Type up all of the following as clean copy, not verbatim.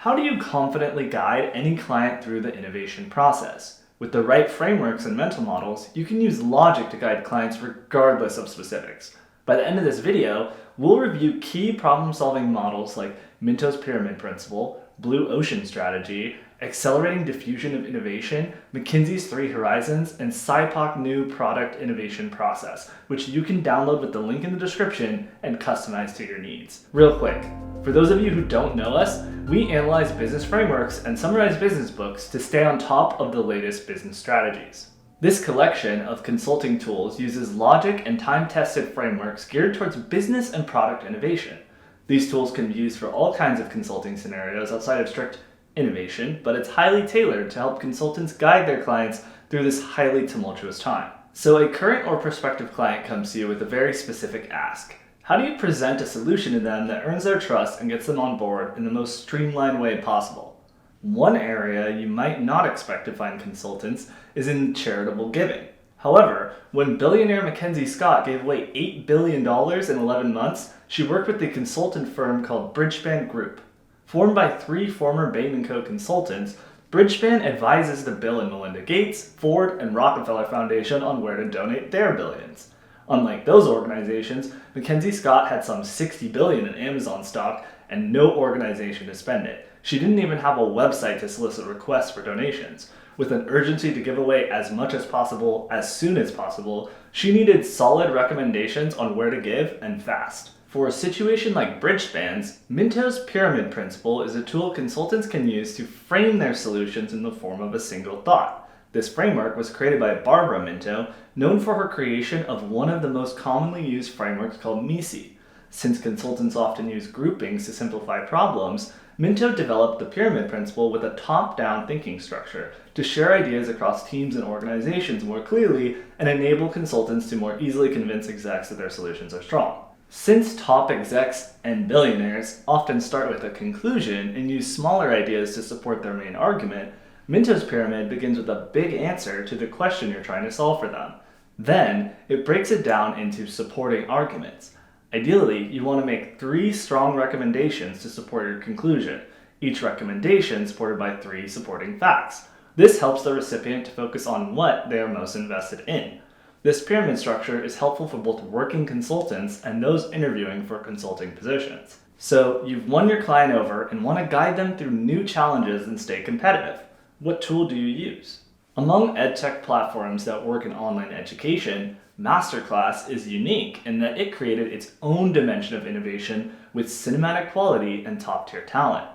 How do you confidently guide any client through the innovation process? With the right frameworks and mental models, you can use logic to guide clients regardless of specifics. By the end of this video, we'll review key problem-solving models like Minto's pyramid principle, blue ocean strategy, accelerating diffusion of innovation, McKinsey's 3 horizons, and SciPoc new product innovation process, which you can download with the link in the description and customize to your needs. Real quick, for those of you who don't know us, we analyze business frameworks and summarize business books to stay on top of the latest business strategies. This collection of consulting tools uses logic and time-tested frameworks geared towards business and product innovation. These tools can be used for all kinds of consulting scenarios outside of strict innovation, but it's highly tailored to help consultants guide their clients through this highly tumultuous time. So a current or prospective client comes to you with a very specific ask. How do you present a solution to them that earns their trust and gets them on board in the most streamlined way possible? One area you might not expect to find consultants is in charitable giving. However, when billionaire Mackenzie Scott gave away $8 billion in 11 months, she worked with a consultant firm called Bridgespan Group. Formed by 3 former Bain & Co. consultants, Bridgespan advises the Bill and Melinda Gates, Ford, and Rockefeller Foundation on where to donate their billions. Unlike those organizations, Mackenzie Scott had some $60 billion in Amazon stock and no organization to spend it. She didn't even have a website to solicit requests for donations. With an urgency to give away as much as possible, as soon as possible, she needed solid recommendations on where to give and fast. For a situation like Bridgespan's, Minto's pyramid principle is a tool consultants can use to frame their solutions in the form of a single thought. This framework was created by Barbara Minto, known for her creation of one of the most commonly used frameworks called MISI. Since consultants often use groupings to simplify problems, Minto developed the pyramid principle with a top-down thinking structure to share ideas across teams and organizations more clearly and enable consultants to more easily convince execs that their solutions are strong. Since top execs and billionaires often start with a conclusion and use smaller ideas to support their main argument, Minto's pyramid begins with a big answer to the question you're trying to solve for them. Then, it breaks it down into supporting arguments. Ideally, you want to make 3 strong recommendations to support your conclusion, each recommendation supported by 3 supporting facts. This helps the recipient to focus on what they are most invested in. This pyramid structure is helpful for both working consultants and those interviewing for consulting positions. So, you've won your client over and want to guide them through new challenges and stay competitive. What tool do you use? Among edtech platforms that work in online education, Masterclass is unique in that it created its own dimension of innovation with cinematic quality and top-tier talent.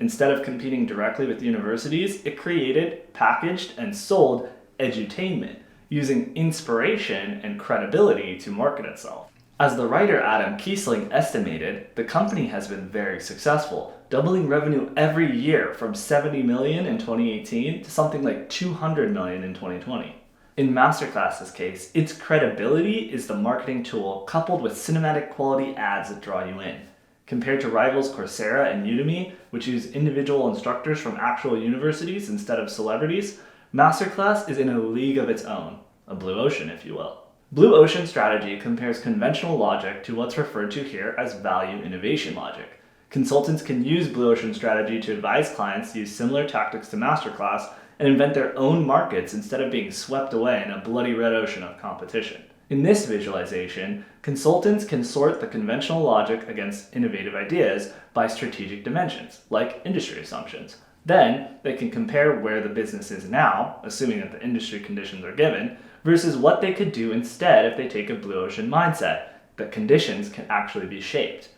Instead of competing directly with universities, it created, packaged, and sold edutainment, using inspiration and credibility to market itself. As the writer Adam Kiesling estimated, the company has been very successful, doubling revenue every year from $70 million in 2018 to something like $200 million in 2020. In Masterclass's case, its credibility is the marketing tool coupled with cinematic quality ads that draw you in. Compared to rivals Coursera and Udemy, which use individual instructors from actual universities instead of celebrities, Masterclass is in a league of its own, a blue ocean if you will. Blue ocean strategy compares conventional logic to what's referred to here as value innovation logic. Consultants can use blue ocean strategy to advise clients to use similar tactics to Masterclass and invent their own markets instead of being swept away in a bloody red ocean of competition. In this visualization, consultants can sort the conventional logic against innovative ideas by strategic dimensions, like industry assumptions. Then, they can compare where the business is now, assuming that the industry conditions are given, versus what they could do instead if they take a blue ocean mindset, that conditions can actually be shaped.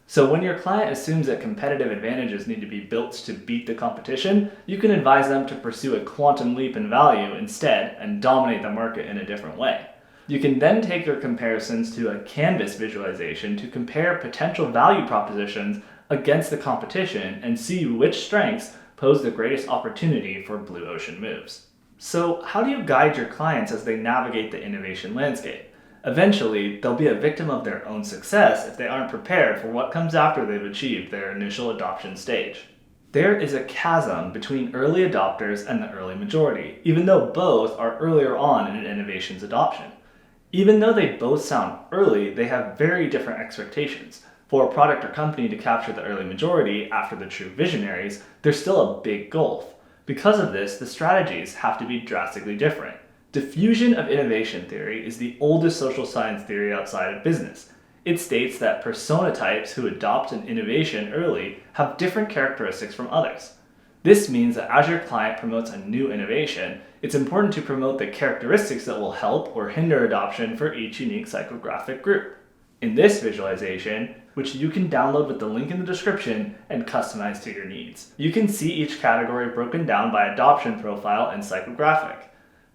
So when your client assumes that competitive advantages need to be built to beat the competition, you can advise them to pursue a quantum leap in value instead and dominate the market in a different way. You can then take your comparisons to a canvas visualization to compare potential value propositions against the competition and see which strengths pose the greatest opportunity for blue ocean moves. So how do you guide your clients as they navigate the innovation landscape? Eventually, they'll be a victim of their own success if they aren't prepared for what comes after they've achieved their initial adoption stage. There is a chasm between early adopters and the early majority, even though both are earlier on in an innovation's adoption. Even though they both sound early, they have very different expectations. For a product or company to capture the early majority after the true visionaries, there's still a big gulf. Because of this, the strategies have to be drastically different. Diffusion of innovation theory is the oldest social science theory outside of business. It states that persona types who adopt an innovation early have different characteristics from others. This means that as your client promotes a new innovation, it's important to promote the characteristics that will help or hinder adoption for each unique psychographic group. In this visualization, which you can download with the link in the description and customize to your needs, you can see each category broken down by adoption profile and psychographic.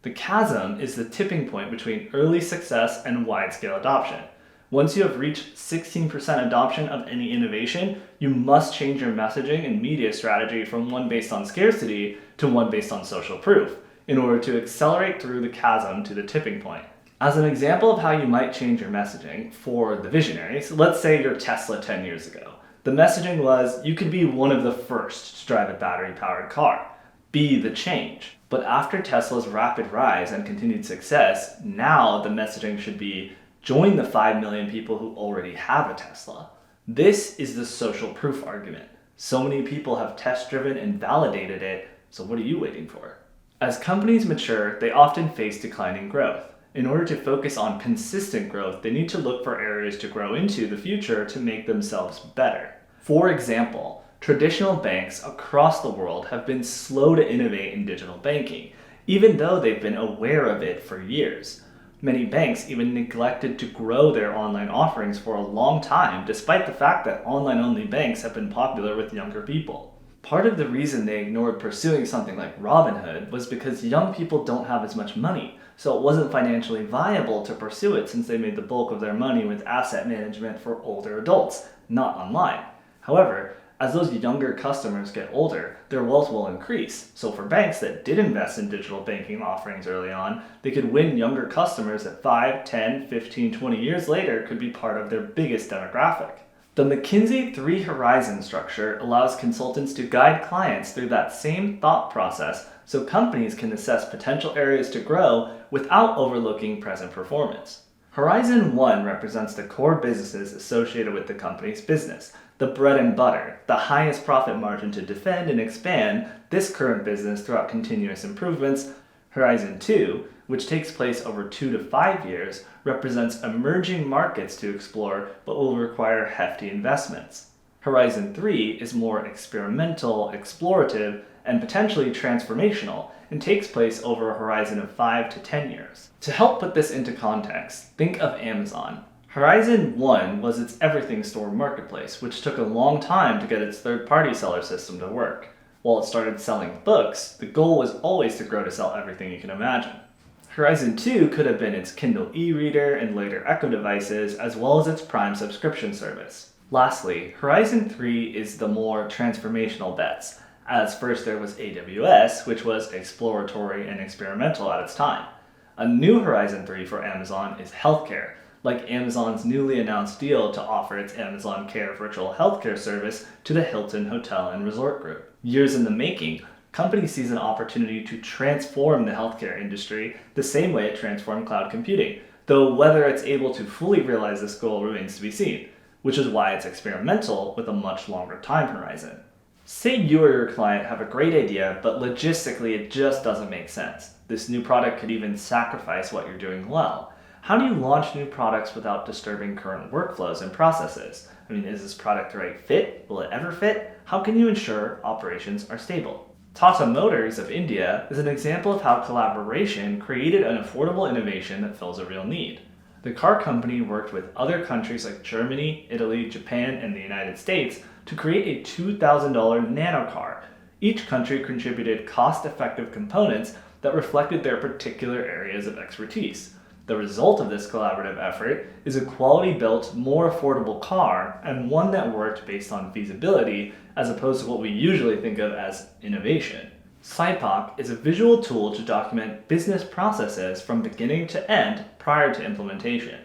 The chasm is the tipping point between early success and wide-scale adoption. Once you have reached 16% adoption of any innovation, you must change your messaging and media strategy from one based on scarcity to one based on social proof in order to accelerate through the chasm to the tipping point. As an example of how you might change your messaging for the visionaries, let's say you're Tesla 10 years ago. The messaging was, you could be one of the first to drive a battery-powered car. Be the change. But after Tesla's rapid rise and continued success, now the messaging should be, join the 5 million people who already have a Tesla. This is the social proof argument. So many people have test-driven and validated it, so what are you waiting for? As companies mature, they often face declining growth. In order to focus on consistent growth, they need to look for areas to grow into the future to make themselves better. For example, traditional banks across the world have been slow to innovate in digital banking, even though they've been aware of it for years. Many banks even neglected to grow their online offerings for a long time, despite the fact that online-only banks have been popular with younger people. Part of the reason they ignored pursuing something like Robinhood was because young people don't have as much money, so it wasn't financially viable to pursue it since they made the bulk of their money with asset management for older adults, not online. However, as those younger customers get older, their wealth will increase. So for banks that did invest in digital banking offerings early on, they could win younger customers that 5, 10, 15, 20 years later could be part of their biggest demographic. The McKinsey 3 Horizon structure allows consultants to guide clients through that same thought process so companies can assess potential areas to grow without overlooking present performance. Horizon 1 represents the core businesses associated with the company's business, the bread and butter, the highest profit margin to defend and expand this current business throughout continuous improvements. Horizon 2, which takes place over 2 to 5 years, represents emerging markets to explore but will require hefty investments. Horizon 3 is more experimental, explorative, and potentially transformational, and takes place over a horizon of 5 to 10 years. To help put this into context, think of Amazon. Horizon 1 was its everything store marketplace, which took a long time to get its third-party seller system to work. While it started selling books, the goal was always to grow to sell everything you can imagine. Horizon 2 could have been its Kindle e-reader and later Echo devices, as well as its Prime subscription service. Lastly, Horizon 3 is the more transformational bets, as first there was AWS, which was exploratory and experimental at its time. A new Horizon 3 for Amazon is healthcare, like Amazon's newly announced deal to offer its Amazon Care virtual healthcare service to the Hilton Hotel and Resort Group. Years in the making, company sees an opportunity to transform the healthcare industry the same way it transformed cloud computing, though whether it's able to fully realize this goal remains to be seen, which is why it's experimental with a much longer time horizon. Say you or your client have a great idea, but logistically it just doesn't make sense. This new product could even sacrifice what you're doing well. How do you launch new products without disturbing current workflows and processes? Is this product the right fit? Will it ever fit? How can you ensure operations are stable? Tata Motors of India is an example of how collaboration created an affordable innovation that fills a real need. The car company worked with other countries like Germany, Italy, Japan, and the United States to create a $2,000 nano car. Each country contributed cost-effective components that reflected their particular areas of expertise. The result of this collaborative effort is a quality-built, more affordable car, and one that worked based on feasibility as opposed to what we usually think of as innovation. SIPOC is a visual tool to document business processes from beginning to end prior to implementation.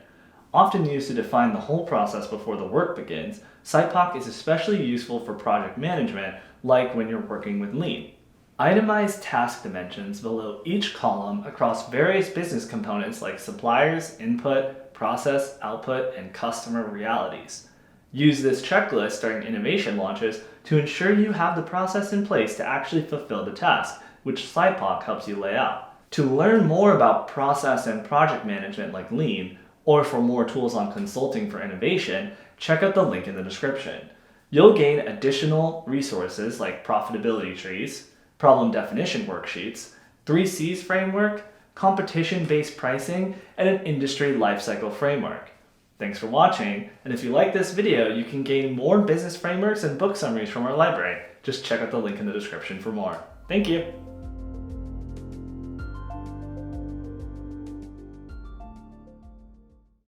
Often used to define the whole process before the work begins, SIPOC is especially useful for project management, like when you're working with Lean. Itemize task dimensions below each column across various business components like suppliers, input, process, output, and customer realities. Use this checklist during innovation launches to ensure you have the process in place to actually fulfill the task, which SlidePoc helps you lay out. To learn more about process and project management like Lean, or for more tools on consulting for innovation, check out the link in the description. You'll gain additional resources like profitability trees, problem definition worksheets, 3Cs framework, competition-based pricing, and an industry lifecycle framework. Thanks for watching, and if you like this video, you can gain more business frameworks and book summaries from our library. Just check out the link in the description for more. Thank you!